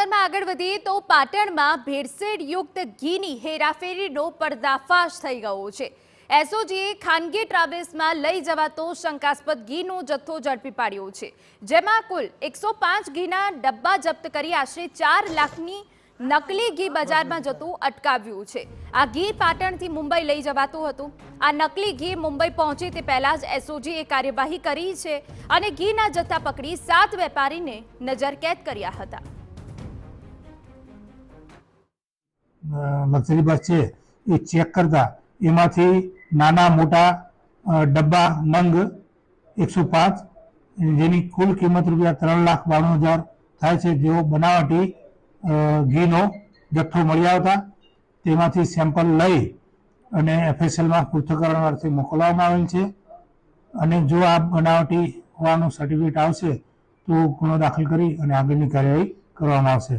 સમાચારમાં આગળ વધીએ તો પાટણમાં ભેળસેળયુક્ત ઘીની હેરાફેરીનો પર્દાફાશ થઈ ગયો છે। એસઓજીએ ખાનગી ટ્રાવેલ્સમાં લઈ જવાતો શંકાસ્પદ ઘીનો જથ્થો ઝડપી પાડ્યો છે, જેમાં કુલ 105 ઘીના ડબ્બા જપ્ત કરી આશરે 4 લાખની નકલી ઘી બજારમાં જતું અટકાવ્યું છે। આ ઘી પાટણથી મુંબઈ લઈ જવાતું હતું। આ નકલી ઘી મુંબઈ પહોંચે તે પહેલા જ એસઓજીએ કાર્યવાહી કરી છે અને ઘીના જથ્થા પકડી 7 વેપારીને નજરકેદ કર્યા હતા। લક્ઝરી બસ છે એ ચેક કરતા એમાંથી નાના મોટા ડબ્બા નંગ 105 જેની કુલ કિંમત ₹3,92,000 થાય છે, જેઓ બનાવટી ઘીનો જથ્થો મળી આવતા તેમાંથી સેમ્પલ લઈ અને એફએસએલમાં પૃથ્થકરણ અર્થે મોકલવામાં આવેલ છે અને જો આ બનાવટી હોવાનું સર્ટિફિકેટ આવશે તો ગુનો દાખલ કરી અને આગળની કાર્યવાહી કરવામાં આવશે।